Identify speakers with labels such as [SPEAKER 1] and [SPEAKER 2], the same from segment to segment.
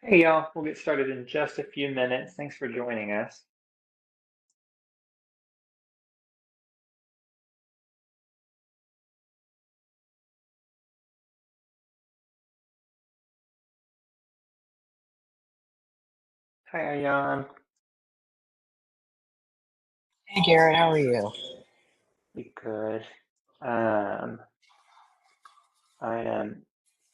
[SPEAKER 1] Hey y'all, we'll get started in just a few minutes. Thanks for joining us. Hi, Ayan.
[SPEAKER 2] Hey Garrett, how are you?
[SPEAKER 1] Be good. Um, I am,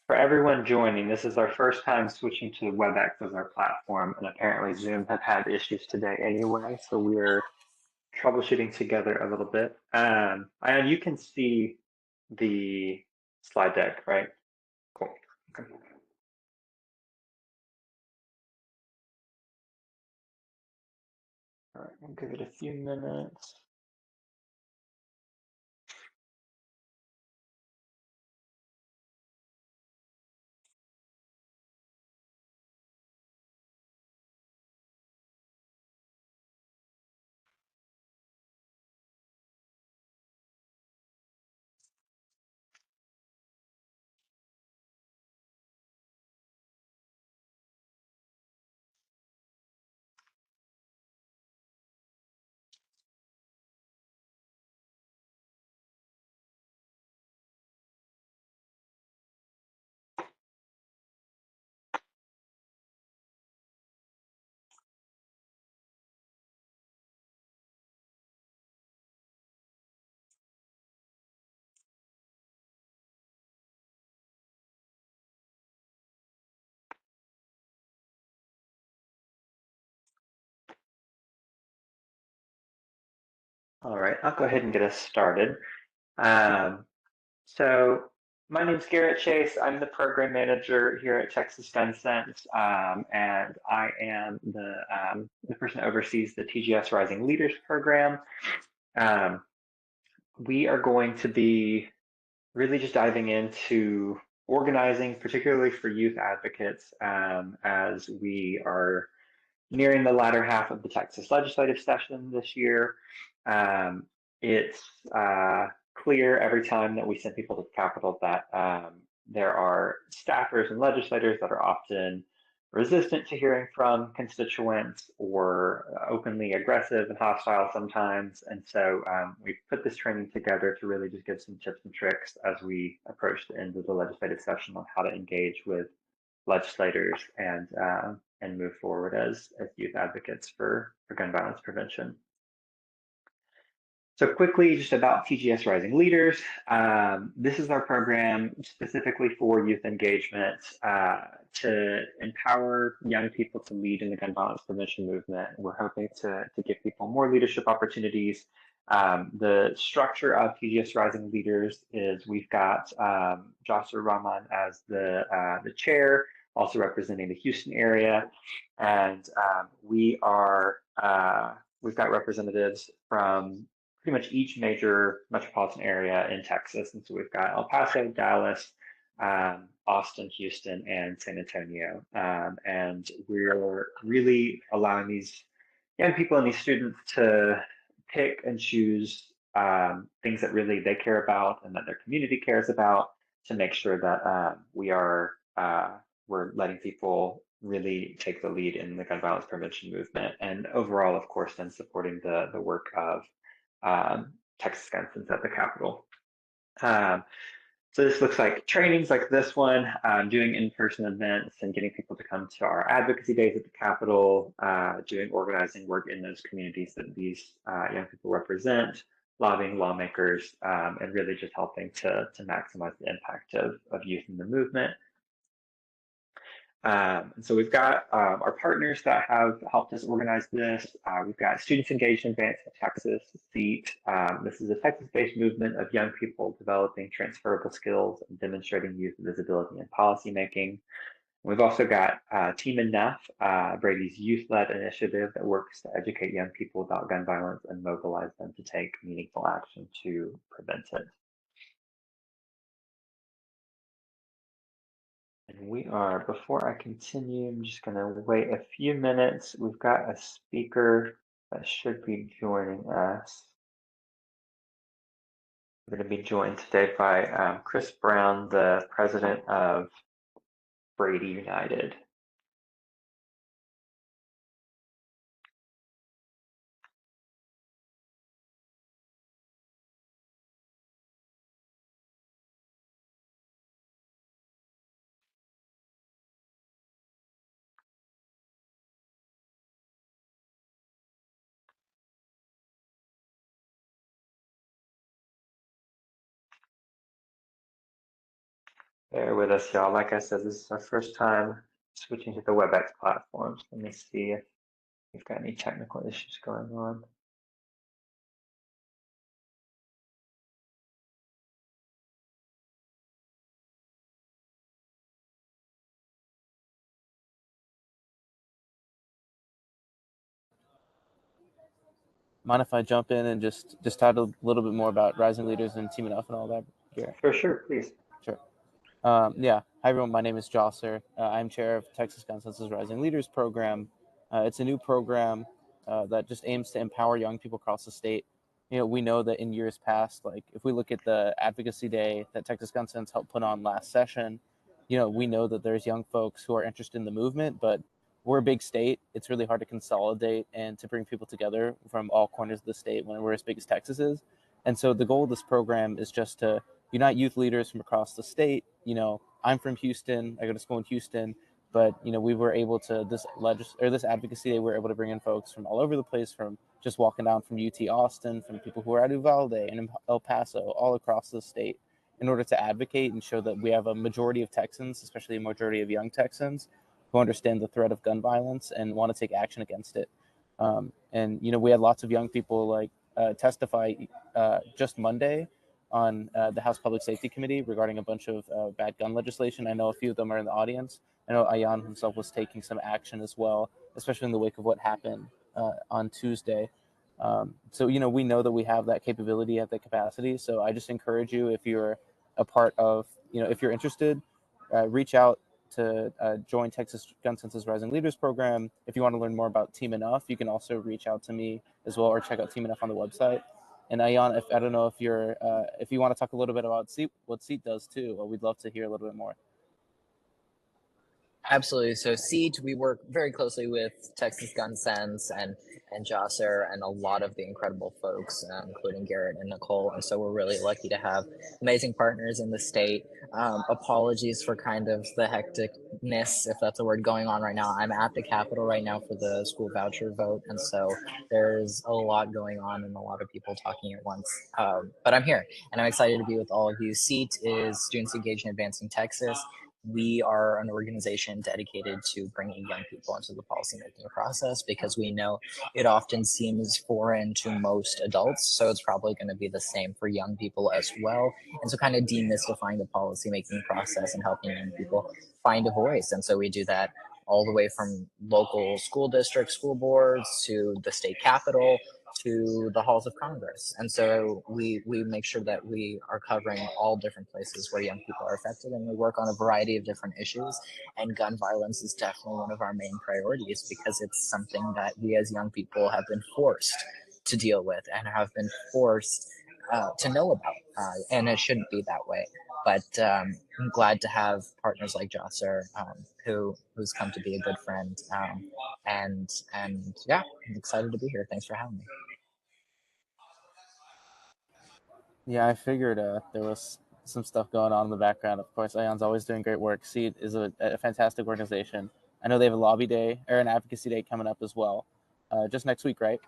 [SPEAKER 1] for everyone joining, this is our first time switching to WebEx as our platform, and apparently Zoom had issues today anyway, so we're troubleshooting together a little bit. Ayan, you can see the slide deck, right? Cool. Okay. All right, we'll give it a few minutes. All right, I'll go ahead and get us started. Um, So my name's Garrett Chase. I'm the program manager here at Texas Gun Sense, and I am the person that oversees the TGS Rising Leaders program. Um, we are going to be really just diving into organizing, particularly for youth advocates, as we are nearing the latter half of the Texas legislative session this year. Um, it's clear every time that we send people to the Capitol that there are staffers and legislators that are often resistant to hearing from constituents or openly aggressive and hostile sometimes. And so we've put this training together to really just give some tips and tricks as we approach the end of the legislative session on how to engage with legislators and move forward as youth advocates for gun violence prevention. So quickly, just about TGS Rising Leaders. This is our program specifically for youth engagement to empower young people to lead in the gun violence prevention movement. We're hoping to give people more leadership opportunities. The structure of TGS Rising Leaders is we've got Jasser Rahman as the chair, also representing the Houston area, and we've got representatives from pretty much each major metropolitan area in Texas. And so we've got El Paso, Dallas, Austin, Houston, and San Antonio. And we're really allowing these young people and these students to pick and choose things that really they care about and that their community cares about to make sure that we're letting people really take the lead in the gun violence prevention movement and overall, of course, then supporting the work of Texas Gun Sense at the Capitol. Um, so this looks like trainings like this one, doing in-person events and getting people to come to our advocacy days at the Capitol, doing organizing work in those communities that these young people represent, lobbying lawmakers, and really just helping to maximize the impact of youth in the movement. And so we've got our partners that have helped us organize this. We've got Students Engaged in Advancing Texas, SEAT. This is a Texas-based movement of young people developing transferable skills and demonstrating youth visibility in policymaking. We've also got Team Enough, Brady's youth-led initiative that works to educate young people about gun violence and mobilize them to take meaningful action to prevent it. And we are, before I continue, I'm just going to wait a few minutes. We've got a speaker that should be joining us. We're going to be joined today by Kris Brown, the president of Brady United. Bear with us, y'all. Like I said, this is our first time switching to the WebEx platforms. Let me see if we've got any technical issues going on.
[SPEAKER 3] Mind if I jump in and just talk a little bit more about Rising Leaders and Teaming Up and all that, Garrett?
[SPEAKER 1] For sure, please.
[SPEAKER 3] Sure. Yeah. Hi, everyone. My name is Josser. I'm chair of Texas Consensus Rising Leaders program. It's a new program that just aims to empower young people across the state. We know that in years past, like if we look at the advocacy day that Texas Consensus helped put on last session, we know that there's young folks who are interested in the movement, but we're a big state. It's really hard to consolidate and to bring people together from all corners of the state when we're as big as Texas is. And so the goal of this program is just to unite youth leaders from across the state. I'm from Houston. I go to school in Houston, but we were able to this advocacy day. We were able to bring in folks from all over the place, from just walking down from UT Austin, from people who are at Uvalde and in El Paso, all across the state, in order to advocate and show that we have a majority of Texans, especially a majority of young Texans, who understand the threat of gun violence and want to take action against it. And we had lots of young people testify just Monday on the House Public Safety Committee regarding a bunch of bad gun legislation. I know a few of them are in the audience. I know Ayan himself was taking some action as well, especially in the wake of what happened on Tuesday. So we know that we have that capability, have that capacity. So I just encourage you, if you're a part of, if you're interested, reach out to join Texas Gun Census Rising Leaders program. If you want to learn more about Team Enough, you can also reach out to me as well, or check out Team Enough on the website. And Ayan, I don't know if if you want to talk a little bit about what SEAT does too, we'd love to hear a little bit more.
[SPEAKER 2] Absolutely. So SEAT, we work very closely with Texas Gun Sense and Josser and a lot of the incredible folks, including Garrett and Nicole. And so we're really lucky to have amazing partners in the state. Apologies for kind of the hecticness, if that's a word, going on right now. I'm at the Capitol right now for the school voucher vote. And so there's a lot going on and a lot of people talking at once. But I'm here and I'm excited to be with all of you. SEAT is Students Engaged in Advancing Texas. We are an organization dedicated to bringing young people into the policymaking process because we know it often seems foreign to most adults. So it's probably going to be the same for young people as well. And so kind of demystifying the policymaking process and helping young people find a voice. And so we do that all the way from local school districts, school boards, to the state capitol, to the halls of Congress. And so we make sure that we are covering all different places where young people are affected, and we work on a variety of different issues. And gun violence is definitely one of our main priorities because it's something that we as young people have been forced to deal with and have been forced to know about. And it shouldn't be that way. But I'm glad to have partners like Josser, who's come to be a good friend. And yeah, I'm excited to be here. Thanks for having me.
[SPEAKER 3] Yeah, I figured there was some stuff going on in the background. Of course, Ayan's always doing great work. SEAT is a fantastic organization. I know they have a lobby day or an advocacy day coming up as well, just next week, right?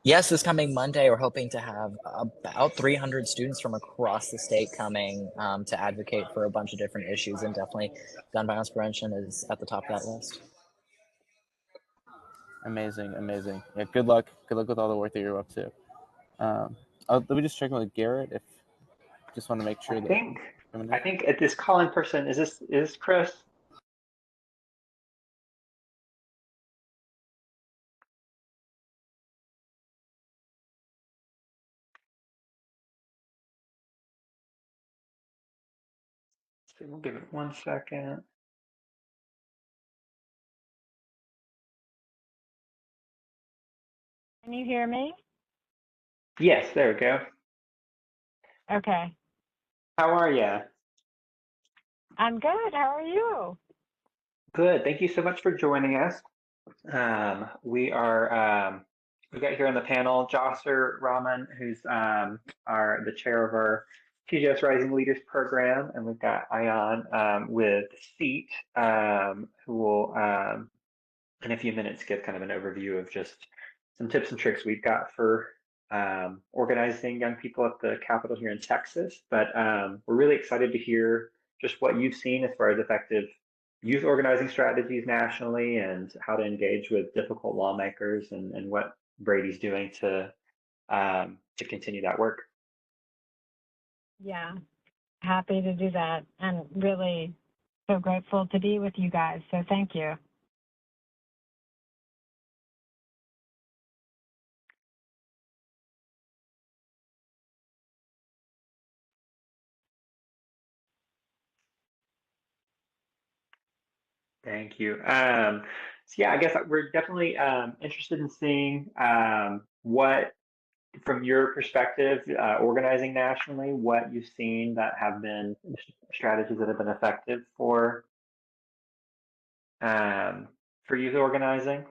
[SPEAKER 2] Yes, this coming Monday, we're hoping to have about 300 students from across the state coming to advocate for a bunch of different issues, and definitely gun violence prevention is at the top of that list.
[SPEAKER 3] Amazing. Yeah, good luck with all the work that you're up to. Let me just check in with Garrett. If just want to make sure
[SPEAKER 1] I think at this call-in person is Kris. So we'll give it 1 second.
[SPEAKER 4] Can you hear me?
[SPEAKER 1] Yes, there we go.
[SPEAKER 4] Okay.
[SPEAKER 1] How are you?
[SPEAKER 4] I'm good. How are you?
[SPEAKER 1] Good. Thank you so much for joining us. We got here on the panel Josser Rahman, who's the chair of our TGS Rising Leaders program, and we've got Ayan with SEAT, who will in a few minutes give kind of an overview of just some tips and tricks we've got for organizing young people at the Capitol here in Texas. But we're really excited to hear just what you've seen as far as effective youth organizing strategies nationally and how to engage with difficult lawmakers and what Brady's doing to continue that work.
[SPEAKER 4] Yeah, happy to do that, and really so grateful to be with you guys. So thank you.
[SPEAKER 1] Thank you. So yeah, I guess we're definitely interested in seeing what, from your perspective, organizing nationally, what you've seen that have been strategies that have been effective for youth organizing.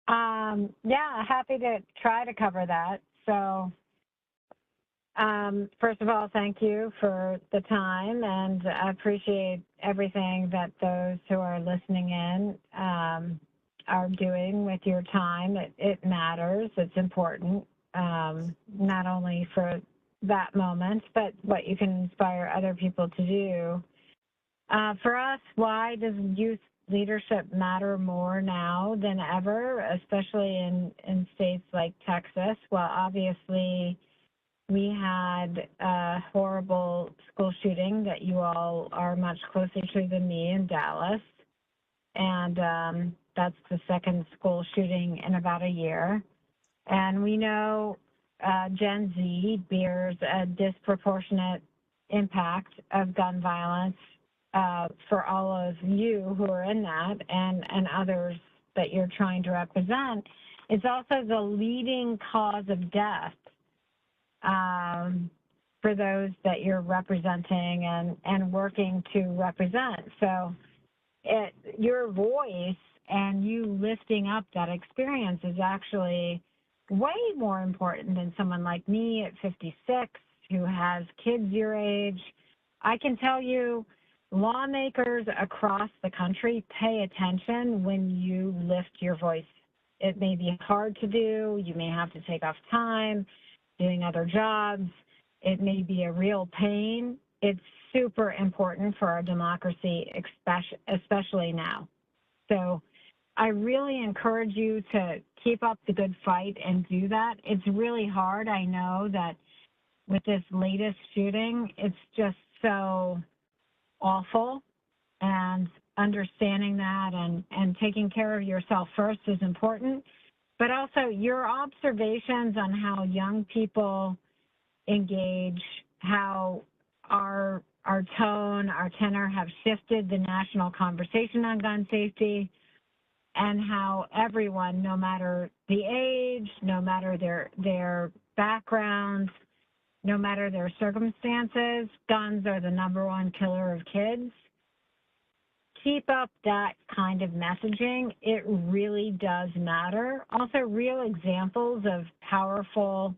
[SPEAKER 4] Yeah, happy to try to cover that. So first of all, thank you for the time, and I appreciate everything that those who are listening in are doing with your time. It matters. It's important, not only for that moment, but what you can inspire other people to do. For us, why does youth leadership matter more now than ever, especially in states like Texas? Well, obviously, we had a horrible school shooting that you all are much closer to than me in Dallas. And that's the second school shooting in about a year. And we know Gen Z bears a disproportionate impact of gun violence for all of you who are in that and others that you're trying to represent. It's also the leading cause of death for those that you're representing and working to represent. So your voice and you lifting up that experience is actually way more important than someone like me at 56 who has kids your age. I can tell you, lawmakers across the country pay attention when you lift your voice. It may be hard to do. You may have to take off time doing other jobs. It may be a real pain. It's super important for our democracy, especially now. So I really encourage you to keep up the good fight and do that. It's really hard. I know that with this latest shooting, it's just so awful, and understanding that and taking care of yourself first is important. But also your observations on how young people engage, how our tone, our tenor have shifted the national conversation on gun safety, and how everyone, no matter the age, no matter their backgrounds, no matter their circumstances, guns are the #1 killer of kids. Keep up that kind of messaging. It really does matter. Also, real examples of powerful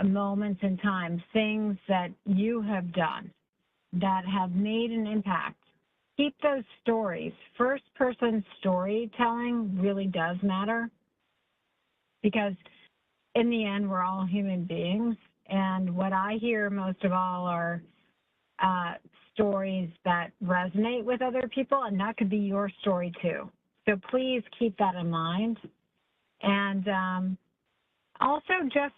[SPEAKER 4] moments in time, things that you have done that have made an impact. Keep those stories. First-person storytelling really does matter, because in the end, we're all human beings. And what I hear most of all are stories that resonate with other people, and that could be your story too. So please keep that in mind. And also, just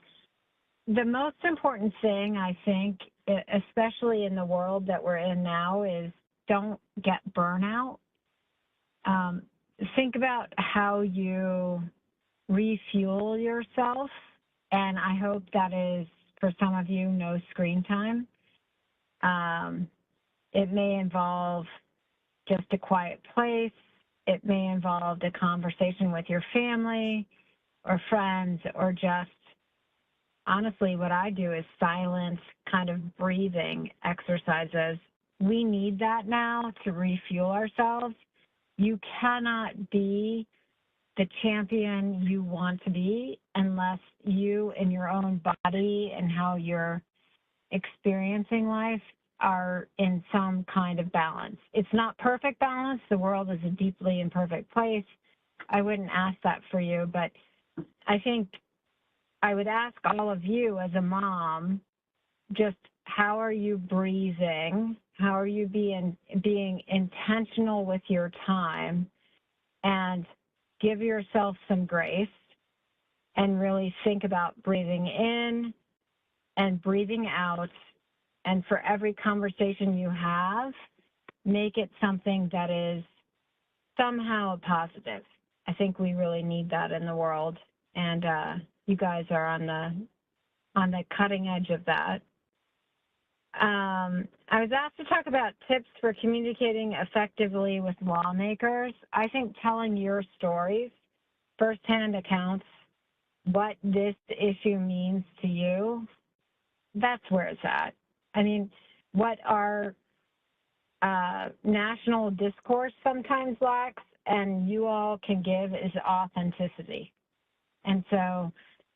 [SPEAKER 4] the most important thing, I think, especially in the world that we're in now, is don't get burnout. Think about how you refuel yourself, and I hope that is, for some of you, no screen time. It may involve just a quiet place. It may involve a conversation with your family or friends, or just, honestly, what I do is silent kind of breathing exercises. We need that now to refuel ourselves. You cannot be the champion you want to be unless you, in your own body and how you're experiencing life, are in some kind of balance. It's not perfect balance. The world is a deeply imperfect place. I wouldn't ask that for you, but I think I would ask all of you as a mom just how are you breathing? How are you being intentional with your time, and give yourself some grace and really think about breathing in and breathing out. And for every conversation you have, make it something that is somehow positive. I think we really need that in the world, and you guys are on the cutting edge of that. I was asked to talk about tips for communicating effectively with lawmakers. I think telling your stories, firsthand accounts, what this issue means to you, that's where it's at. I mean, what our national discourse sometimes lacks and you all can give is authenticity. And so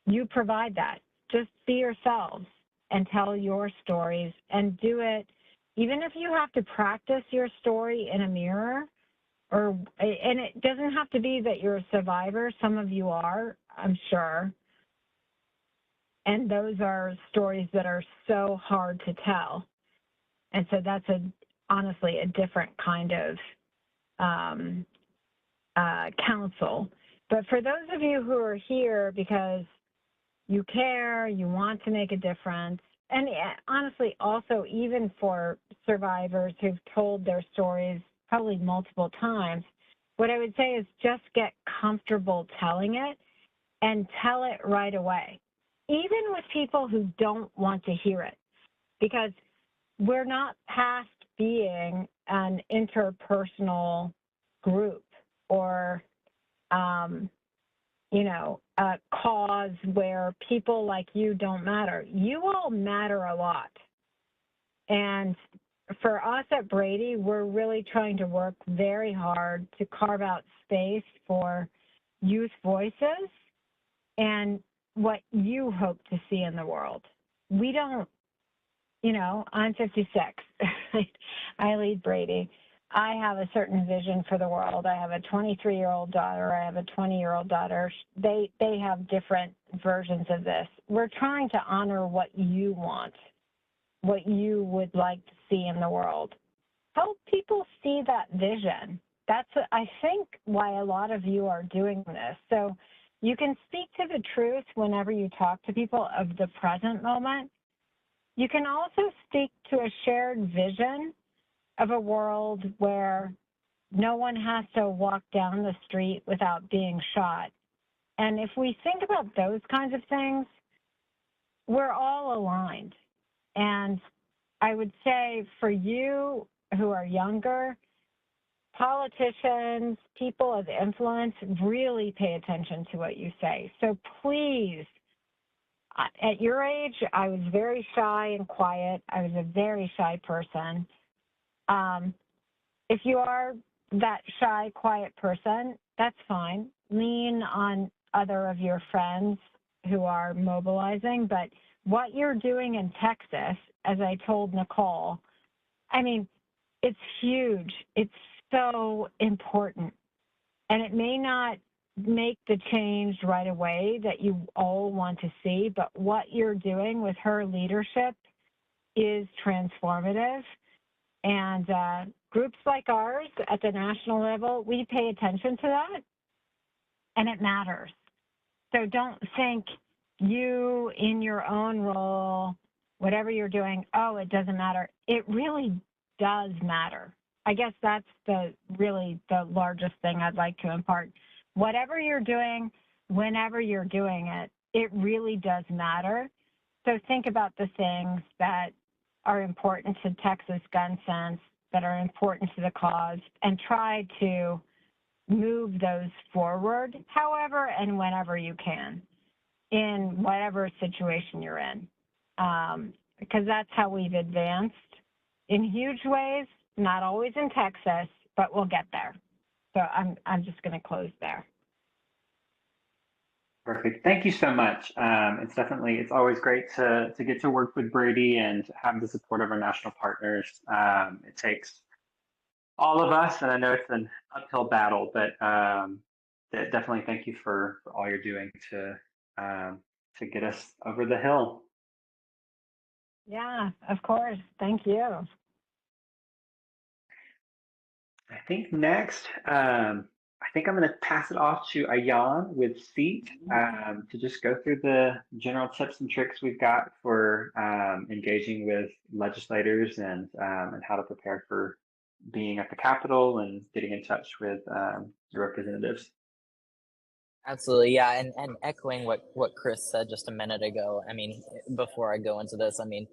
[SPEAKER 4] you provide that. Just be yourselves and tell your stories, and do it, even if you have to practice your story in a mirror, and it doesn't have to be that you're a survivor. Some of you are, I'm sure. And those are stories that are so hard to tell. And so that's honestly a different kind of counsel. But for those of you who are here because you care, you want to make a difference, and honestly also even for survivors who've told their stories probably multiple times, what I would say is just get comfortable telling it and tell it right away, even with people who don't want to hear it, because we're not past being an interpersonal group or a cause where people like you don't matter. You all matter a lot. And for us at Brady, we're really trying to work very hard to carve out space for youth voices and what you hope to see in the world. We don't, I'm 56. I lead Brady. I have a certain vision for the world. I have a 23-year-old daughter. I have a 20-year-old daughter. They have different versions of this. We're trying to honor what you want, what you would like to see in the world. Help people see that vision. That's, I think, why a lot of you are doing this. So you can speak to the truth whenever you talk to people of the present moment. You can also speak to a shared vision of a world where no one has to walk down the street without being shot. And if we think about those kinds of things, we're all aligned. And I would say for you who are younger, politicians, people of influence, really pay attention to what you say. So please, at your age, I was very shy and quiet. I was a very shy person. If you are that shy, quiet person, that's fine. Lean on other of your friends who are mobilizing. But what you're doing in Texas, as I told Nicole, I mean, it's huge. It's so important. And it may not make the change right away that you all want to see, but what you're doing with her leadership is transformative. And groups like ours at the national level, we pay attention to that, and it matters. So don't think you in your own role, whatever you're doing, oh, it doesn't matter. It really does matter. I guess that's really the largest thing I'd like to impart. Whatever you're doing, whenever you're doing it, it really does matter. So think about the things that are important to Texas gun sense, that are important to the cause, and try to move those forward however and whenever you can in whatever situation you're in, because that's how we've advanced in huge ways, not always in Texas, but we'll get there. So I'm just going to close there.
[SPEAKER 1] Perfect. Thank you so much. It's always great to get to work with Brady and have the support of our national partners. It takes all of us, and I know it's an uphill battle, but definitely thank you for all you're doing to get us over the hill.
[SPEAKER 4] Yeah, of course. Thank you.
[SPEAKER 1] I think next, I think I'm going to pass it off to Ayan with SEAT to just go through the general tips and tricks we've got for engaging with legislators and how to prepare for being at the Capitol and getting in touch with your representatives.
[SPEAKER 2] Absolutely, yeah, and echoing what Kris said just a minute ago. I mean, before I go into this, I mean,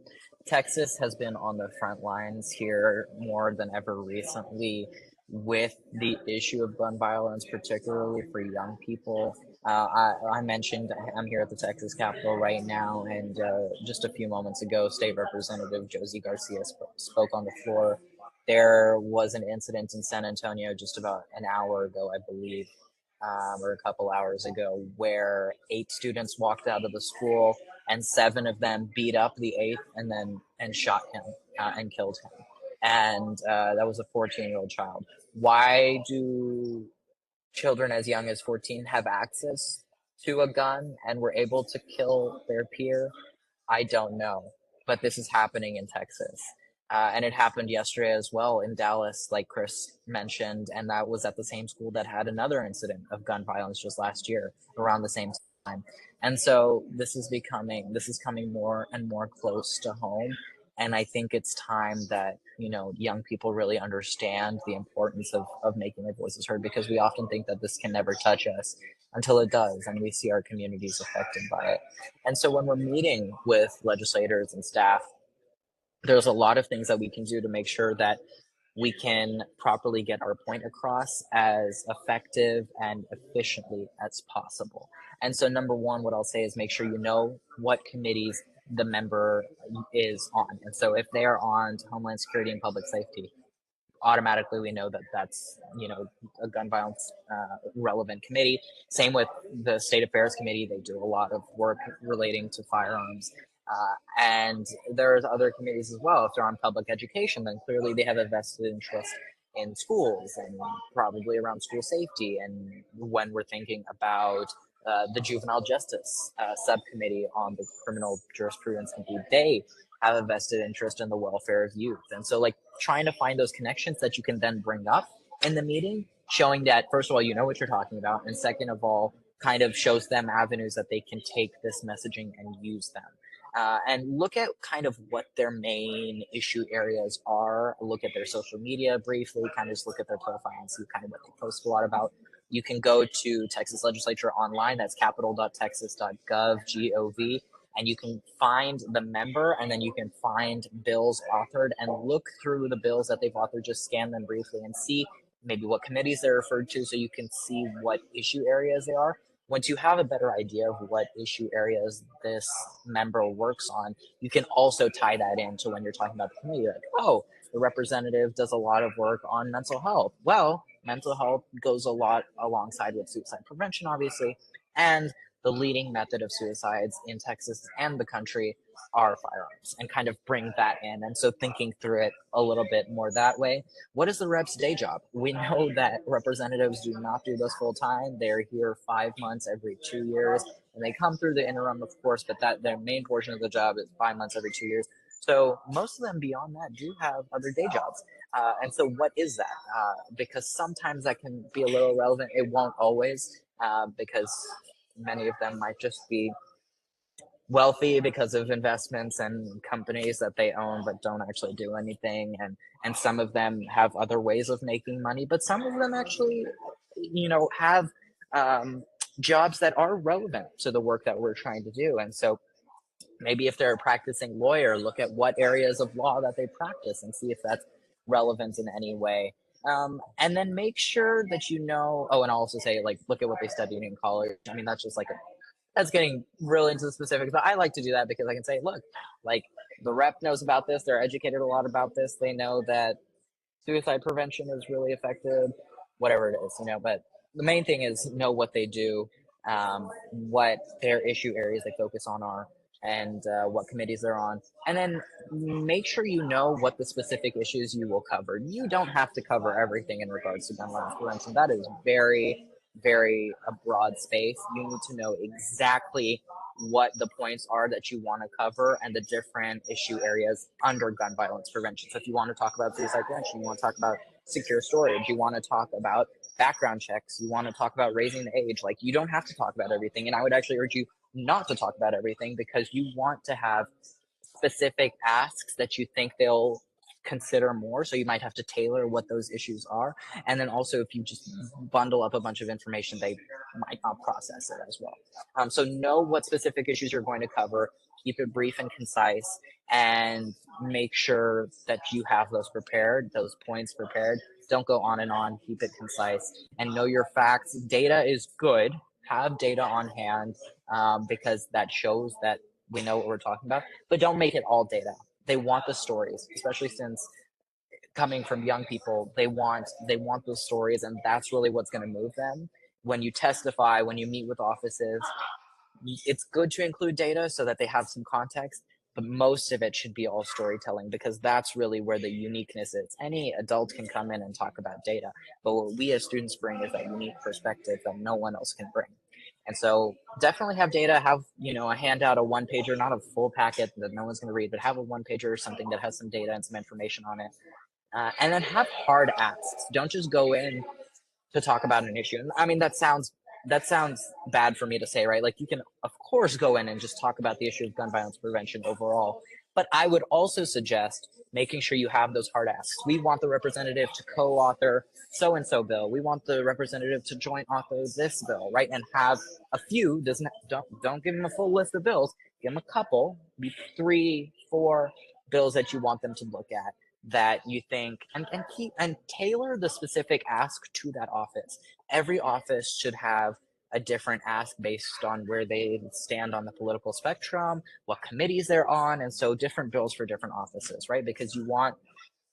[SPEAKER 2] Texas has been on the front lines here more than ever recently with the issue of gun violence, particularly for young people. I mentioned I'm here at the Texas Capitol right now, and just a few moments ago, State Representative Josie Garcia spoke on the floor. There was an incident in San Antonio just about an hour ago, I believe, or a couple hours ago, where 8 students walked out of the school and 7 of them beat up the 8th and shot him and killed him. And that was a 14-year-old child. Why do children as young as 14 have access to a gun and were able to kill their peer? I don't know, but this is happening in Texas. And it happened yesterday as well in Dallas, like Kris mentioned, and that was at the same school that had another incident of gun violence just last year around the same time. And so this is coming more and more close to home. And I think it's time that, young people really understand the importance of making their voices heard, because we often think that this can never touch us until it does, and we see our communities affected by it. And so when we're meeting with legislators and staff, there's a lot of things that we can do to make sure that we can properly get our point across as effective and efficiently as possible. And so number one, what I'll say is make sure you know what committees the member is on. And so if they are on Homeland Security and Public Safety, automatically we know that that's a gun violence relevant committee. Same with the State Affairs Committee. They do a lot of work relating to firearms. And there's other committees as well. If they're on public education, then clearly they have a vested interest in schools and probably around school safety. And when we're thinking about the Juvenile Justice Subcommittee on the Criminal Jurisprudence Committee, they have a vested interest in the welfare of youth. And so trying to find those connections that you can then bring up in the meeting, showing that, first of all, you know what you're talking about, and second of all, kind of shows them avenues that they can take this messaging and use them. And look at kind of what their main issue areas are. Look at their social media briefly, kind of just look at their profile and see kind of what they post a lot about. You can go to Texas Legislature online. That's capitol.texas.gov, G-O-V, and you can find the member, and then you can find bills authored and look through the bills that they've authored. Just scan them briefly and see maybe what committees they're referred to, so you can see what issue areas they are. Once you have a better idea of what issue areas this member works on, you can also tie that into when you're talking about the committee. Like, oh, the representative does a lot of work on mental health. Well, mental health goes a lot alongside with suicide prevention, obviously, and the leading method of suicides in Texas and the country are firearms, and kind of bring that in. And so thinking through it a little bit more that way. What is the rep's day job? We know that representatives do not do this full time. They're here 5 months every 2 years, and they come through the interim, of course, but that their main portion of the job is 5 months every 2 years. So most of them beyond that do have other day jobs. And so what is that? Because sometimes that can be a little relevant. It won't always, because many of them might just be wealthy because of investments and companies that they own but don't actually do anything, and some of them have other ways of making money, but some of them actually have jobs that are relevant to the work that we're trying to do. And so maybe if they're a practicing lawyer, look at what areas of law that they practice and see if that's relevant in any way. And then make sure that and I'll also say, look at what they studied in college. I mean, that's just that's getting really into the specifics, but I like to do that because I can say, look, the rep knows about this. They're educated a lot about this. They know that suicide prevention is really effective, whatever it is, but the main thing is know what they do, what their issue areas they focus on are, and what committees they're on. And then make sure you know what the specific issues you will cover. You don't have to cover everything in regards to gun violence prevention. That is very, very a broad space. You need to know exactly what the points are that you want to cover and the different issue areas under gun violence prevention. So if you want to talk about suicide prevention, you want to talk about secure storage, you want to talk about background checks, you want to talk about raising the age, like you don't have to talk about everything. And I would actually urge you not to talk about everything, because you want to have specific asks that you think they'll consider more. So you might have to tailor what those issues are. And then also, if you just bundle up a bunch of information, they might not process it as well. So know what specific issues you're going to cover, keep it brief and concise, and make sure that you have those prepared, those points prepared. Don't go on and on, keep it concise, and know your facts. Data is good. Have data on hand, because that shows that we know what we're talking about, but don't make it all data. They want the stories, especially since coming from young people, they want those stories, and that's really what's going to move them. When you testify, when you meet with offices, it's good to include data so that they have some context, but most of it should be all storytelling, because that's really where the uniqueness is. Any adult can come in and talk about data, but what we as students bring is that unique perspective that no one else can bring. And so definitely have data, have, a handout, a one pager, not a full packet that no one's going to read, but have a one pager or something that has some data and some information on it. And then have hard asks. Don't just go in to talk about an issue. And I mean, that sounds bad for me to say, right? Like, you can of course go in and just talk about the issue of gun violence prevention overall, but I would also suggest making sure you have those hard asks. We want the representative to co-author so-and-so bill. We want the representative to joint author this bill, right? And have a few, don't give them a full list of bills, give them a couple, 3, 4 bills that you want them to look at, that you think, and tailor the specific ask to that office. Every office should have a different ask based on where they stand on the political spectrum, what committees they're on, and so different bills for different offices, right? Because you want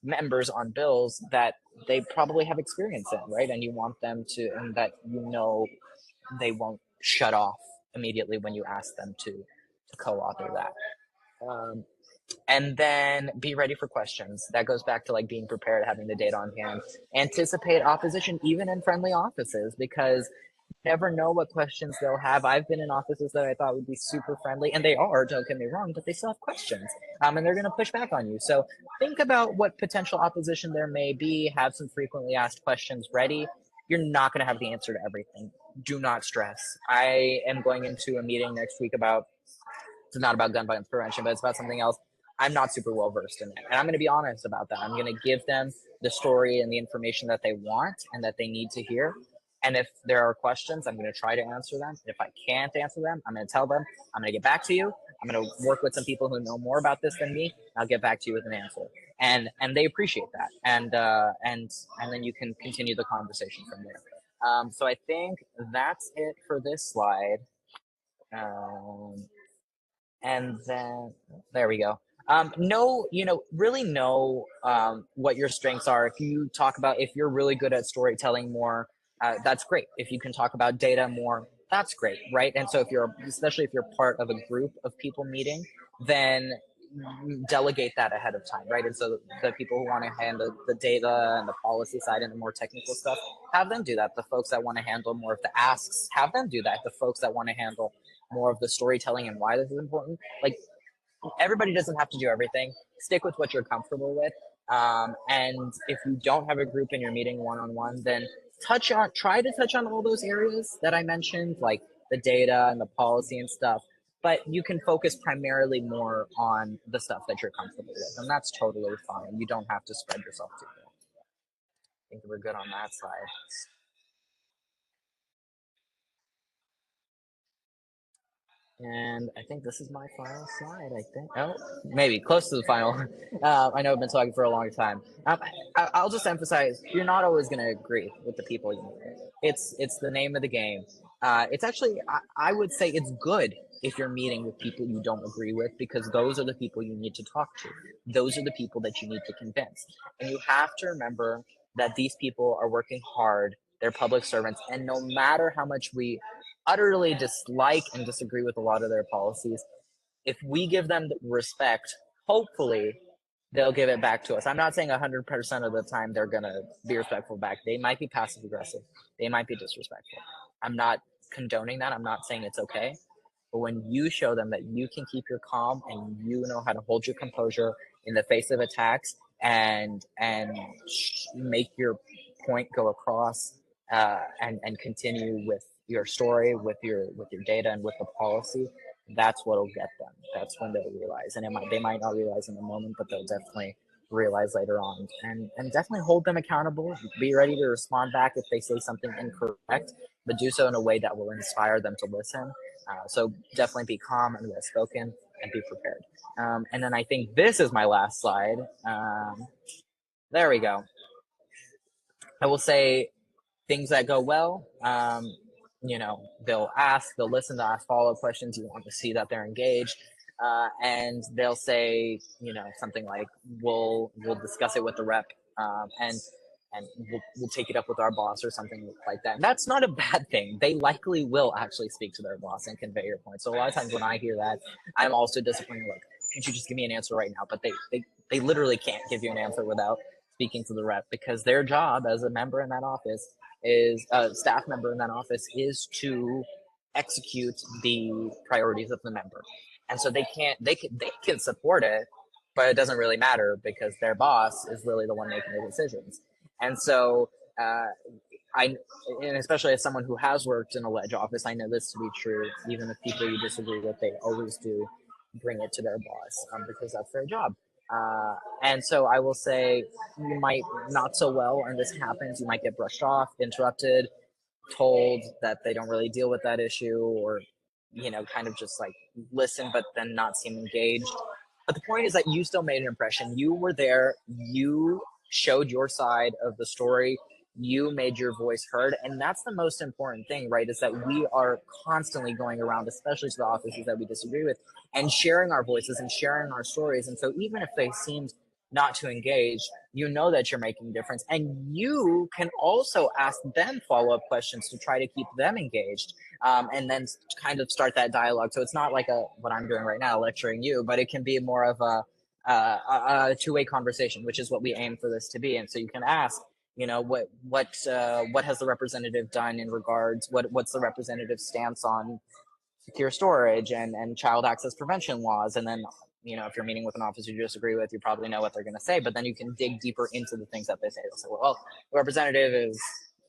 [SPEAKER 2] members on bills that they probably have experience in, right? And you want them to, and that they won't shut off immediately when you ask them to co-author that. And then be ready for questions. That goes back to like being prepared, having the data on hand. Anticipate opposition even in friendly offices, because you never know what questions they'll have. I've been in offices that I thought would be super friendly, and they are, don't get me wrong, but they still have questions, and they're going to push back on you. So think about what potential opposition there may be. Have some frequently asked questions ready. You're not going to have the answer to everything. Do not stress. I am going into a meeting next week about, it's not about gun violence prevention, but it's about something else. I'm not super well versed in it. And I'm going to be honest about that. I'm going to give them the story and the information that they want and that they need to hear. And if there are questions, I'm going to try to answer them. If I can't answer them, I'm going to tell them, I'm going to get back to you. I'm going to work with some people who know more about this than me. I'll get back to you with an answer. And they appreciate that. And then you can continue the conversation from there. So I think that's it for this slide. And then there we go. Really know what your strengths are. If you're really good at storytelling more, that's great. If you can talk about data more, that's great, right? And so especially if you're part of a group of people meeting, then delegate that ahead of time, right? And so the people who want to handle the data and the policy side and the more technical stuff, have them do that. The folks that want to handle more of the asks, have them do that. The folks that want to handle more of the storytelling and why this is important, like, everybody doesn't have to do everything. Stick with what you're comfortable with. And if you don't have a group and you're meeting one-on-one, then try to touch on all those areas that I mentioned, like the data and the policy and stuff, but you can focus primarily more on the stuff that you're comfortable with, and that's totally fine. You don't have to spread yourself too thin. I think we're good on that side. And I think this is my final slide, I think. Oh, maybe close to the final. I know I've been talking for a long time. I'll just emphasize, you're not always going to agree with the people you meet with. It's the name of the game. It's actually, I would say it's good if you're meeting with people you don't agree with, because those are the people you need to talk to. Those are the people that you need to convince. And you have to remember that these people are working hard. They're public servants. And no matter how much we utterly dislike and disagree with a lot of their policies, if we give them respect, hopefully they'll give it back to us. I'm not saying 100% of the time they're going to be respectful back. They might be passive aggressive. They might be disrespectful. I'm not condoning that. I'm not saying it's okay. But when you show them that you can keep your calm and you know how to hold your composure in the face of attacks and make your point go across, and continue with your story, with your data and with the policy, that's what'll get them. That's when they'll realize, and they might not realize in the moment, but they'll definitely realize later on, and definitely hold them accountable. Be ready to respond back if they say something incorrect, but do so in a way that will inspire them to listen. So definitely be calm and well spoken and be prepared. And then I think this is my last slide. There we go. I will say things that go well. They'll listen, to ask follow-up questions. You want to see that they're engaged. And they'll say, something like, we'll discuss it with the rep, and we'll take it up with our boss or something like that. And that's not a bad thing. They likely will actually speak to their boss and convey your point. So a lot of times when I hear that, I'm also disappointed, like, can't you just give me an answer right now? But they literally can't give you an answer without speaking to the rep, because their job as a member in that office is a staff member in that office is to execute the priorities of the member. And so they can support it, but it doesn't really matter because their boss is really the one making the decisions. And so and especially as someone who has worked in a ledge office, I know this to be true. Even the people you disagree with, they always do bring it to their boss, because that's their job. And so I will say, you might not so well, and this happens, you might get brushed off, interrupted, told that they don't really deal with that issue, or kind of just like listen but then not seem engaged. But the point is that you still made an impression. You were there, you showed your side of the story, you made your voice heard, and that's the most important thing, right? Is that we are constantly going around, especially to the offices that we disagree with, and sharing our voices and sharing our stories. And so even if they seemed not to engage, you know that you're making a difference, and you can also ask them follow-up questions to try to keep them engaged, and then kind of start that dialogue. So it's not like what I'm doing right now, lecturing you, but it can be more of a two-way conversation, which is what we aim for this to be. And so you can ask, what has the representative done in regards, what's the representative's stance on secure storage and child access prevention laws? And then, if you're meeting with an officer you disagree with, you probably know what they're going to say, but then you can dig deeper into the things that they say. They'll say, well, the representative is,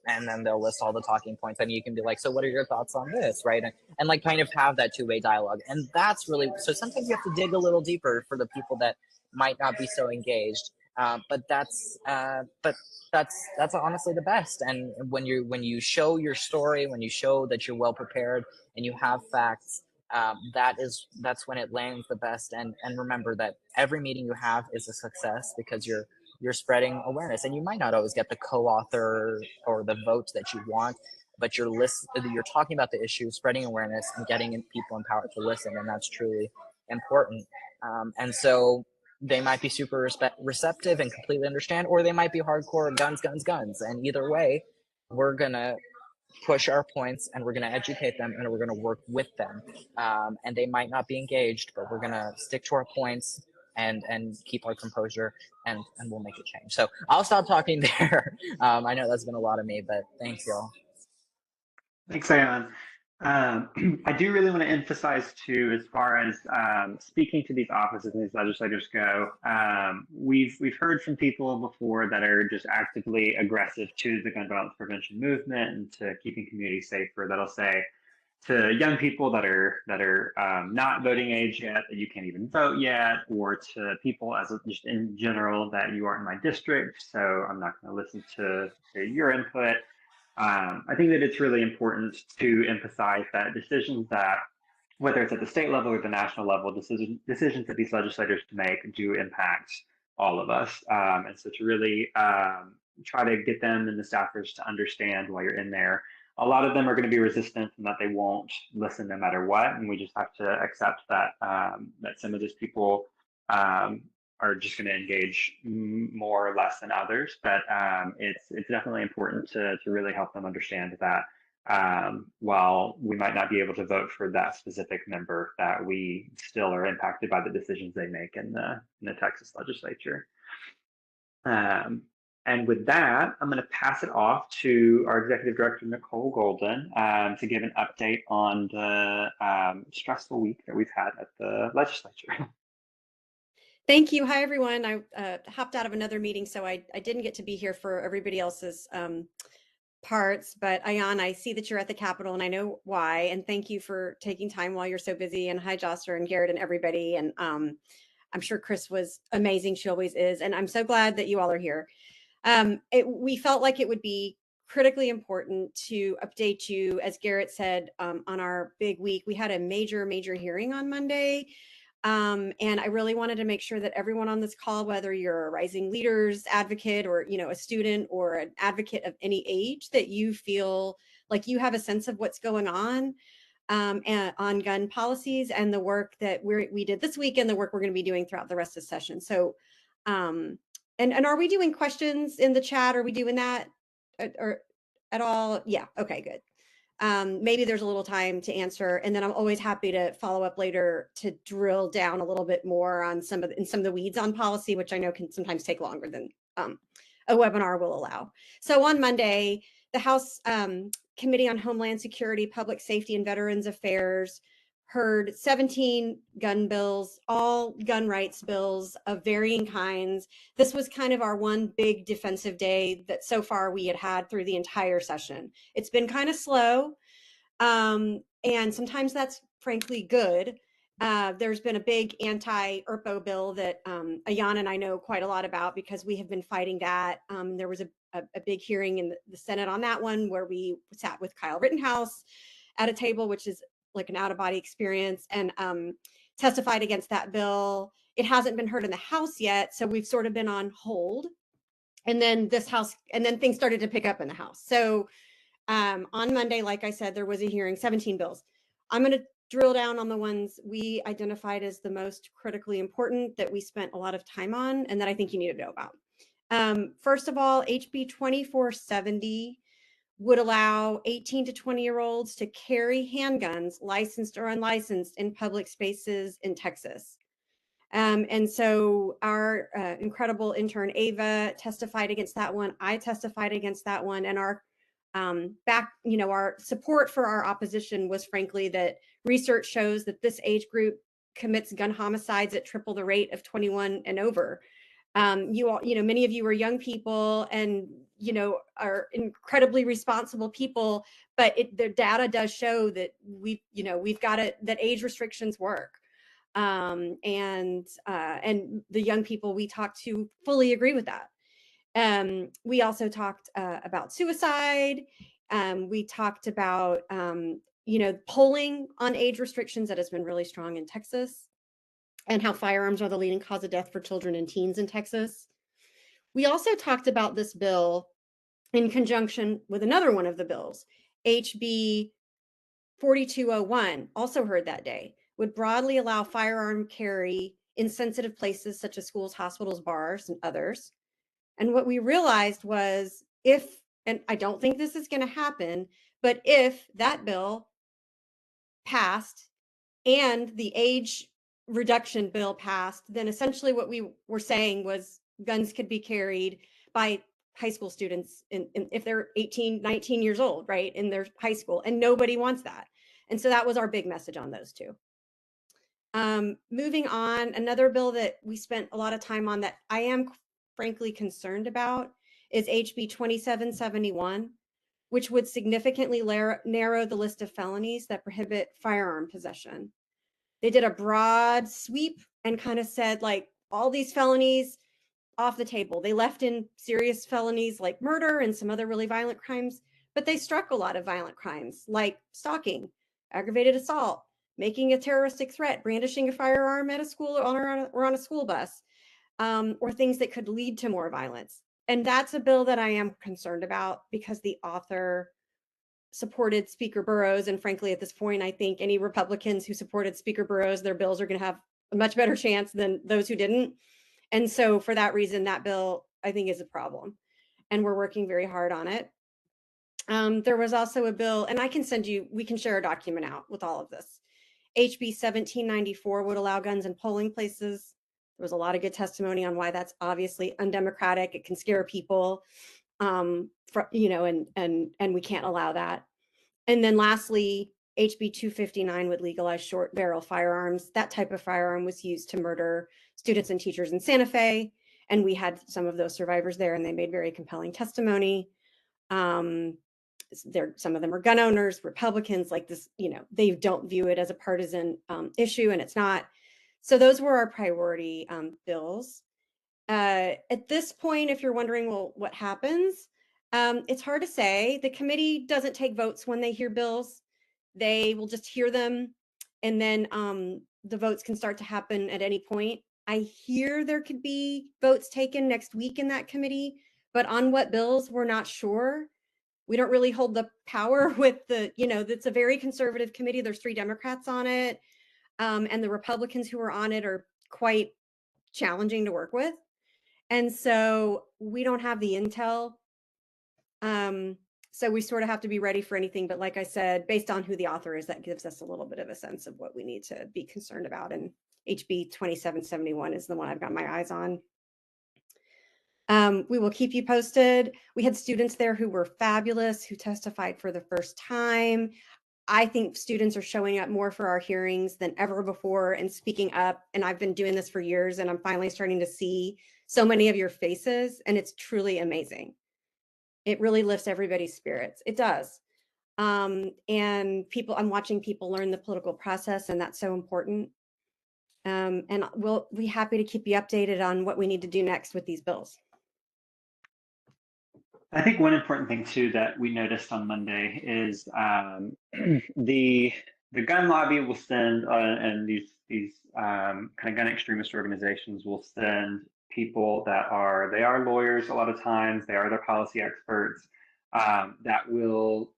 [SPEAKER 2] and then they'll list all the talking points, and you can be like, so what are your thoughts on this, right? And like kind of have that two-way dialogue. And that's really, so sometimes you have to dig a little deeper for the people that might not be so engaged. But that's honestly the best. And when you show your story, when you show that you're well prepared and you have facts, that's when it lands the best. And remember that every meeting you have is a success because you're spreading awareness. And you might not always get the co-author or the vote that you want, but you're talking about the issue, spreading awareness, and getting people empowered to listen, and that's truly important. And so they might be super receptive and completely understand, or they might be hardcore guns. And either way, we're gonna push our points, and we're gonna educate them, and we're gonna work with them. And they might not be engaged, but we're gonna stick to our points and keep our composure, and we'll make a change. So I'll stop talking there. I know that's been a lot of me, but thanks, y'all.
[SPEAKER 1] Thanks, Ayan. I do really want to emphasize too, as far as speaking to these offices and these legislators go, we've heard from people before that are just actively aggressive to the gun violence prevention movement and to keeping communities safer. That'll say to young people that are not voting age yet, that you can't even vote yet, or to people just in general that you aren't in my district, so I'm not going to listen to your input. I think that it's really important to emphasize that decisions that, whether it's at the state level or the national level, decisions that these legislators make do impact all of us. And so to really try to get them and the staffers to understand while you're in there, a lot of them are going to be resistant and that they won't listen no matter what. And we just have to accept that that some of these people are just going to engage more or less than others, but it's definitely important to really help them understand that while we might not be able to vote for that specific member, that we still are impacted by the decisions they make in the Texas legislature. And with that, I'm going to pass it off to our Executive Director, Nicole Golden, to give an update on the stressful week that we've had at the legislature.
[SPEAKER 5] Thank you. Hi, everyone. I hopped out of another meeting, so I didn't get to be here for everybody else's parts. But Ayan, I see that you're at the Capitol, and I know why. And thank you for taking time while you're so busy. And hi, Josser and Garrett and everybody. And I'm sure Kris was amazing. She always is. And I'm so glad that you all are here. We felt like it would be critically important to update you, as Garrett said, on our big week. We had a major hearing on Monday. And I really wanted to make sure that everyone on this call, whether you're a rising leaders advocate or, a student or an advocate of any age, that you feel like you have a sense of what's going on gun policies and the work that we did this week and the work we're going to be doing throughout the rest of the session. So, and are we doing questions in the chat? Are we doing that or at all? Yeah. Okay, good. Maybe there's a little time to answer, and then I'm always happy to follow up later to drill down a little bit more on some of the weeds on policy, which I know can sometimes take longer than a webinar will allow. So on Monday, the House Committee on Homeland Security, Public Safety, and Veterans Affairs heard 17 gun bills, all gun rights bills of varying kinds. This was kind of our one big defensive day that so far we had through the entire session. It's been kind of slow, and sometimes that's frankly good. There's been a big anti-ERPO bill that Ayan and I know quite a lot about because we have been fighting that. There was a big hearing in the Senate on that one where we sat with Kyle Rittenhouse at a table, which is like an out-of-body experience, and testified against that bill. It hasn't been heard in the House yet, so we've sort of been on hold. And then things started to pick up in the House. So on Monday, like I said, there was a hearing, 17 bills. I'm going to drill down on the ones we identified as the most critically important that we spent a lot of time on and that I think you need to know about. First of all, HB 2470 would allow 18 to 20-year-olds to carry handguns, licensed or unlicensed, in public spaces in Texas. And so our incredible intern Ava testified against that one. I testified against that one, and our our support for our opposition was frankly that research shows that this age group commits gun homicides at triple the rate of 21 and over. Many of you are young people and, are incredibly responsible people, but the data does show that we've got that age restrictions work. And the young people we talked to fully agree with that. We also talked about suicide. We talked about, polling on age restrictions that has been really strong in Texas, and how firearms are the leading cause of death for children and teens in Texas. We also talked about this bill in conjunction with another one of the bills, HB 4201, also heard that day, would broadly allow firearm carry in sensitive places such as schools, hospitals, bars, and others. And what we realized was and I don't think this is going to happen, but if that bill passed and the age reduction bill passed, then essentially what we were saying was guns could be carried by high school students if they're 18, 19 years old, right, in their high school, and nobody wants that. And so that was our big message on those two. Moving on, another bill that we spent a lot of time on that I am frankly concerned about is HB 2771, which would significantly narrow the list of felonies that prohibit firearm possession. They did a broad sweep and kind of said, like, all these felonies off the table. They left in serious felonies like murder and some other really violent crimes, but they struck a lot of violent crimes like stalking, aggravated assault, making a terroristic threat, brandishing a firearm at a school or on a school bus, or things that could lead to more violence. And that's a bill that I am concerned about because the author supported Speaker Burrows. And frankly, at this point, I think any Republicans who supported Speaker Burrows, their bills are going to have a much better chance than those who didn't. And so for that reason, that bill, I think, is a problem. And we're working very hard on it. There was also a bill, and we can share a document out with all of this. HB 1794 would allow guns in polling places. There was a lot of good testimony on why that's obviously undemocratic. It can scare people, and we can't allow that. And then lastly, HB 259 would legalize short barrel firearms. That type of firearm was used to murder students and teachers in Santa Fe. And we had some of those survivors there, and they made very compelling testimony. Some of them are gun owners, Republicans, like this, they don't view it as a partisan issue, and it's not. So those were our priority bills. At this point, if you're wondering, well, what happens? It's hard to say. The committee doesn't take votes when they hear bills. They will just hear them, and then the votes can start to happen at any point. I hear there could be votes taken next week in that committee, but on what bills, we're not sure. We don't really hold the power with it's a very conservative committee. There's 3 Democrats on it, and the Republicans who are on it are quite challenging to work with. And so we don't have the intel. So we sort of have to be ready for anything. But like I said, based on who the author is, that gives us a little bit of a sense of what we need to be concerned about. And HB 2771 is the one I've got my eyes on. We will keep you posted. We had students there who were fabulous, who testified for the first time. I think students are showing up more for our hearings than ever before and speaking up. And I've been doing this for years, and I'm finally starting to see so many of your faces, and it's truly amazing. It really lifts everybody's spirits. It does. And I'm watching people learn the political process, and that's so important. And we'll be happy to keep you updated on what we need to do next with these bills.
[SPEAKER 1] I think one important thing too that we noticed on Monday is the gun lobby will send and these kind of gun extremist organizations will send people that they are lawyers a lot of times, they are their policy experts that will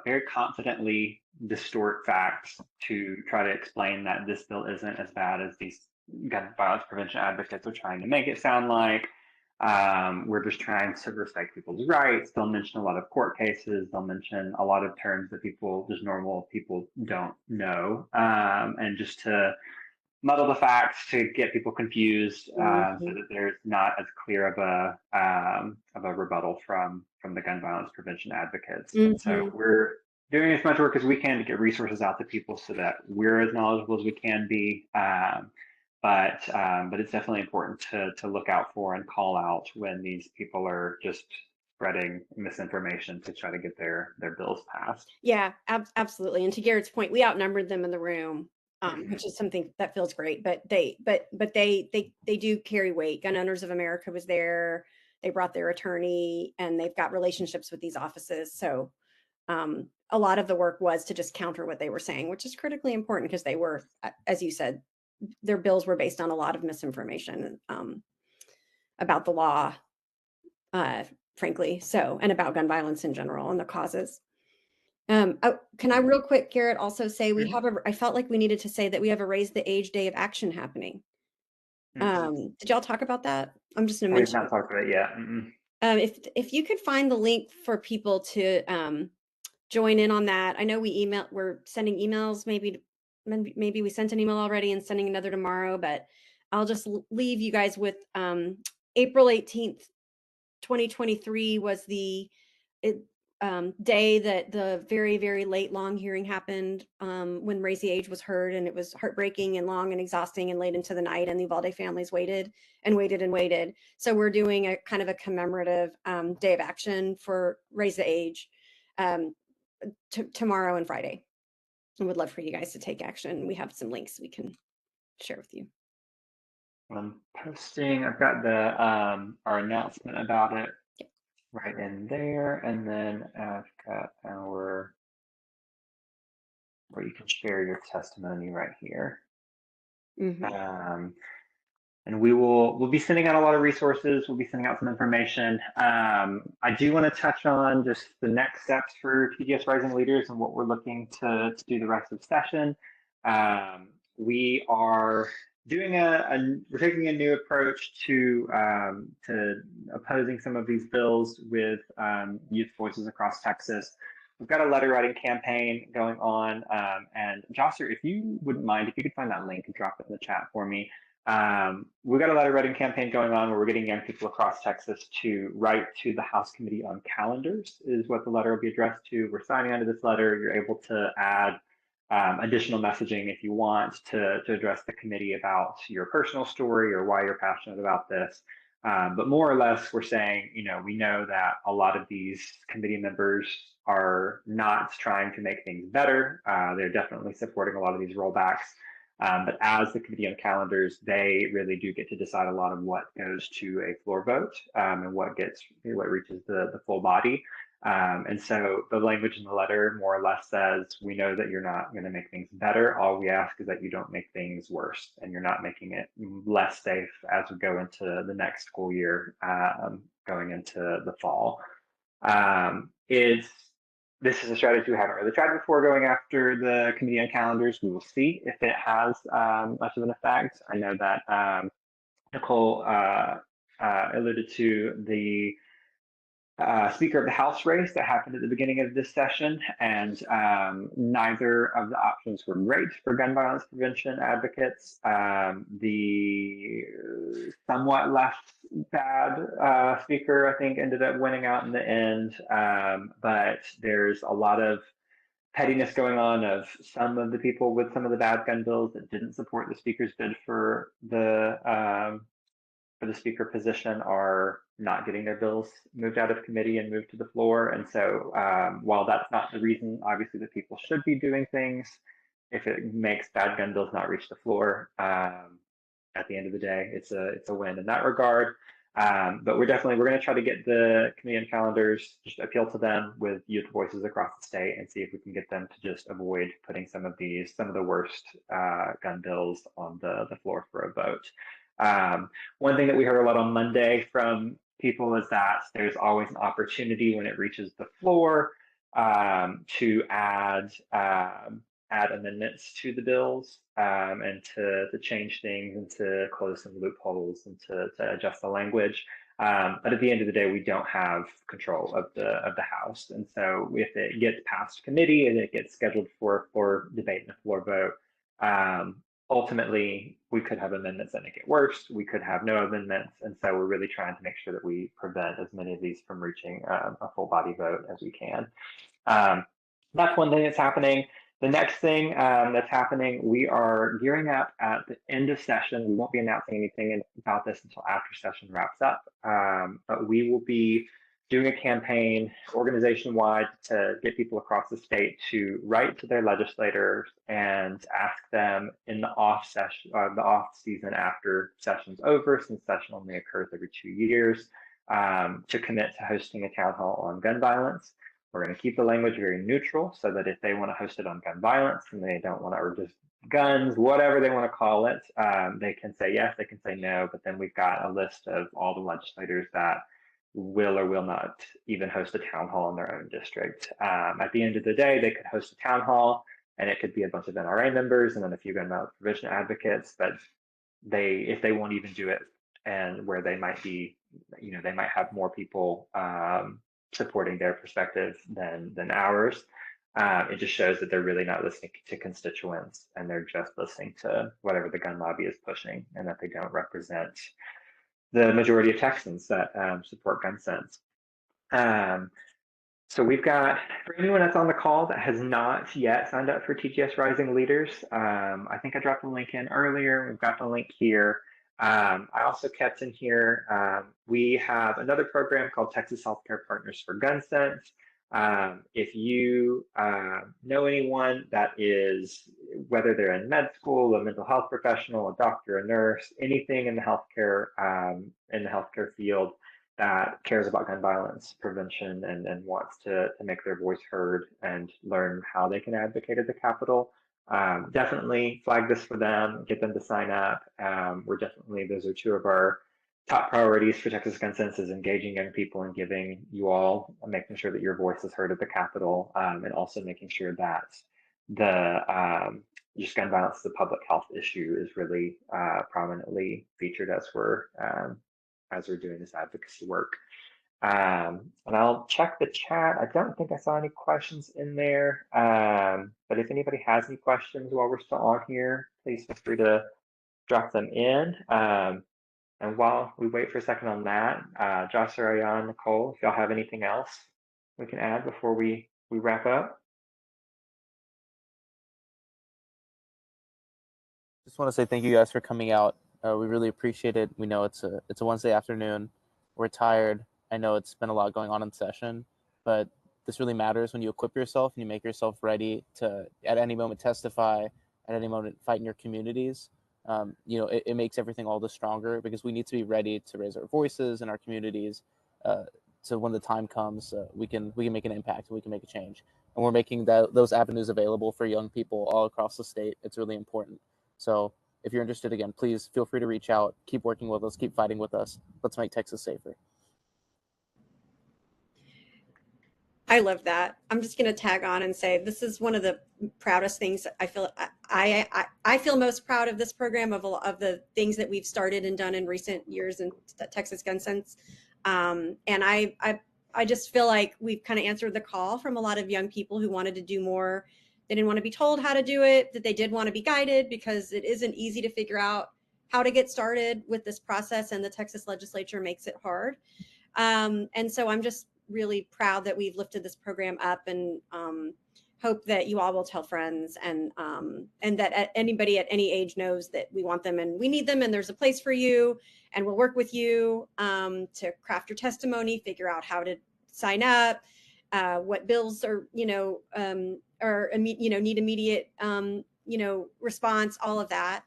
[SPEAKER 1] very confidently distort facts to try to explain that this bill isn't as bad as these gun violence prevention advocates are trying to make it sound like. We're just trying to respect people's rights. They'll mention a lot of court cases. They'll mention a lot of terms that normal people don't know, and just to muddle the facts to get people confused, so that there's not as clear of a rebuttal from the gun violence prevention advocates. And so we're doing as much work as we can to get resources out to people so that we're as knowledgeable as we can be. But it's definitely important to look out for and call out when these people are just spreading misinformation to try to get their bills passed.
[SPEAKER 5] Yeah, absolutely. And to Garrett's point, we outnumbered them in the room, which is something that feels great. But they do carry weight. Gun Owners of America was there. They brought their attorney, and they've got relationships with these offices. So a lot of the work was to just counter what they were saying, which is critically important because they were, as you said, their bills were based on a lot of misinformation about the law, frankly, and about gun violence in general and the causes. Can I real quick, Garrett, also say I felt like we needed to say that we have a Raise the Age Day of Action happening. Did y'all talk about that? I'm just going to mention.
[SPEAKER 1] We've not talked about it yet.
[SPEAKER 5] If you could find the link for people to join in on that. I know we're sending emails, maybe we sent an email already and sending another tomorrow, but I'll just leave you guys with April 18th, 2023 was the day that the very, very late long hearing happened, when Raise the Age was heard, and it was heartbreaking and long and exhausting and late into the night, and the Uvalde families waited and waited and waited. So we're doing a kind of a commemorative day of action for Raise the Age tomorrow and Friday. I would love for you guys to take action. We have some links we can share with you.
[SPEAKER 1] I'm posting. I've got our announcement about it right in there, and then I've got where you can share your testimony right here. And we'll be sending out a lot of resources. We'll be sending out some information. I do want to touch on just the next steps for TGS Rising Leaders and what we're looking to do the rest of the session. We are doing we're taking a new approach to opposing some of these bills with youth voices across Texas. We've got a letter writing campaign going on, and Josser, if you wouldn't mind, if you could find that link and drop it in the chat for me. We've got a letter writing campaign going on where we're getting young people across Texas to write to the House Committee on Calendars is what the letter will be addressed to. We're signing onto this letter. You're able to add additional messaging if you want to address the committee about your personal story or why you're passionate about this. But more or less, we're saying, we know that a lot of these committee members are not trying to make things better. They're definitely supporting a lot of these rollbacks. But as the Committee on Calendars, they really do get to decide a lot of what goes to a floor vote and what reaches the full body. And so the language in the letter more or less says, we know that you're not going to make things better. All we ask is that you don't make things worse, and you're not making it less safe as we go into the next school year, going into the fall. This is a strategy we haven't really tried before, going after the Committee on Calendars. We will see if it has much of an effect. I know that Nicole alluded to the Speaker of the House race that happened at the beginning of this session, and neither of the options were great for gun violence prevention advocates. The somewhat less bad speaker, I think, ended up winning out in the end, but there's a lot of pettiness going on of some of the people with some of the bad gun bills that didn't support the speaker's bid for the speaker position are not getting their bills moved out of committee and moved to the floor. And so while that's not the reason, obviously, that people should be doing things, if it makes bad gun bills not reach the floor, at the end of the day, it's a win in that regard. But we're going to try to get the Committee on Calendars, just appeal to them with youth voices across the state and see if we can get them to just avoid putting some of the worst gun bills on the floor for a vote. One thing that we heard a lot on Monday from people is that there's always an opportunity when it reaches the floor to add amendments to the bills and to change things and to close some loopholes and to adjust the language. But at the end of the day, we don't have control of the House, and so if it gets past committee and it gets scheduled for debate and a floor vote, ultimately, we could have amendments that make it worse. We could have no amendments. And so we're really trying to make sure that we prevent as many of these from reaching a full body vote as we can. That's one thing that's happening. The next thing that's happening, we are gearing up at the end of session. We won't be announcing anything about this until after session wraps up, but we will be doing a campaign organization-wide to get people across the state to write to their legislators and ask them in the off season after session's over, since session only occurs every 2 years, to commit to hosting a town hall on gun violence. We're going to keep the language very neutral so that if they want to host it on gun violence and they don't want to, or just guns, whatever they want to call it, they can say yes, they can say no, but then we've got a list of all the legislators that will or will not even host a town hall in their own district. At the end of the day, they could host a town hall and it could be a bunch of NRA members and then a few gun violence prevention advocates, but if they won't even do it, and where they might be, they might have more people supporting their perspective than ours. It just shows that they're really not listening to constituents and they're just listening to whatever the gun lobby is pushing, and that they don't represent the majority of Texans that support gun sense. So we've got, for anyone that's on the call that has not yet signed up for TGS Rising Leaders, I think I dropped the link in earlier. We've got the link here. I also kept in here, we have another program called Texas Healthcare Partners for Gun Sense. If you know anyone that is, whether they're in med school, a mental health professional, a doctor, a nurse, anything in the healthcare field that cares about gun violence prevention and wants to make their voice heard and learn how they can advocate at the Capitol, definitely flag this for them, get them to sign up. Those are two of our top priorities for Texas Gun Sense, is engaging young people and giving you all, making sure that your voice is heard at the Capitol, and also making sure that just gun violence as a public health issue is really prominently featured as we're doing this advocacy work. And I'll check the chat. I don't think I saw any questions in there, but if anybody has any questions while we're still on here, please feel free to drop them in. And while we wait for a second on that, Josh, Ayan, Nicole, if y'all have anything else we can add before we wrap up.
[SPEAKER 3] Just want to say thank you guys for coming out. We really appreciate it. We know it's a Wednesday afternoon. We're tired. I know it's been a lot going on in session, but this really matters when you equip yourself and you make yourself ready to, at any moment, testify, at any moment, fight in your communities. It makes everything all the stronger because we need to be ready to raise our voices in our communities. So when the time comes, we can make an impact and we can make a change. And we're making those avenues available for young people all across the state. It's really important. So if you're interested, again, please feel free to reach out. Keep working with us. Keep fighting with us. Let's make Texas safer.
[SPEAKER 5] I love that. I'm just going to tag on and say this is one of the proudest things I feel. I feel most proud of this program of the things that we've started and done in recent years in Texas Gun Sense. And I just feel like we've kind of answered the call from a lot of young people who wanted to do more. They didn't want to be told how to do it, that they did want to be guided, because it isn't easy to figure out how to get started with this process, and the Texas legislature makes it hard. And so I'm just really proud that we've lifted this program up, and hope that you all will tell friends, and that anybody at any age knows that we want them and we need them, and there's a place for you, and we'll work with you to craft your testimony, figure out how to sign up, what bills are, need immediate, response, all of that.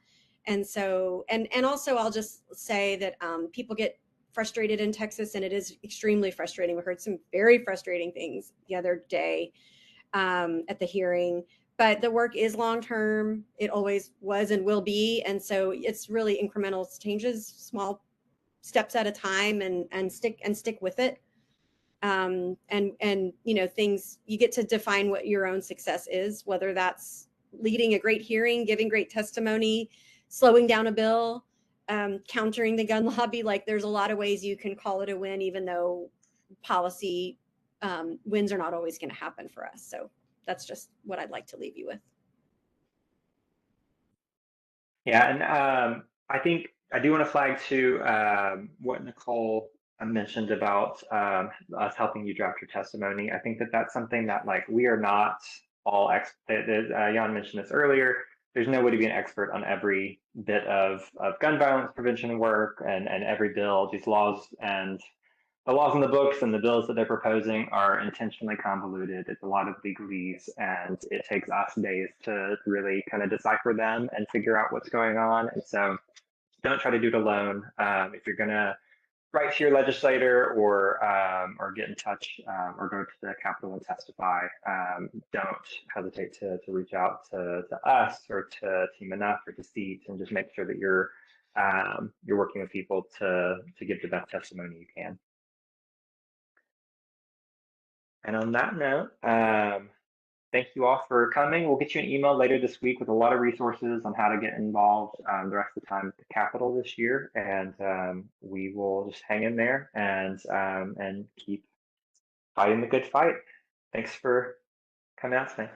[SPEAKER 5] And so, and also I'll just say that people get frustrated in Texas, and it is extremely frustrating. We heard some very frustrating things the other day at the hearing, but the work is long-term. It always was and will be. And so it's really incremental changes, small steps at a time, and stick with it. And things, you get to define what your own success is, whether that's leading a great hearing, giving great testimony, slowing down a bill, countering the gun lobby. Like, there's a lot of ways you can call it a win, even though policy wins are not always going to happen for us. So that's just what I'd like to leave you with.
[SPEAKER 1] Yeah, and I think I do want to flag too what Nicole mentioned about us helping you draft your testimony. I think that that's something that, like, we are not all Jan mentioned this earlier. There's no way to be an expert on every bit of gun violence prevention work and every bill. These laws and the laws in the books and the bills that they're proposing are intentionally convoluted. It's a lot of legalese, and it takes us days to really kind of decipher them and figure out what's going on. And so don't try to do it alone. If you're going to write to your legislator or get in touch or go to the Capitol and testify, don't hesitate to reach out to us or to Team Enough or to Seat, and just make sure that you're working with people to give the best testimony you can. And on that note, thank you all for coming. We'll get you an email later this week with a lot of resources on how to get involved the rest of the time at the Capitol this year. And we will just hang in there and keep fighting the good fight. Thanks for coming out today.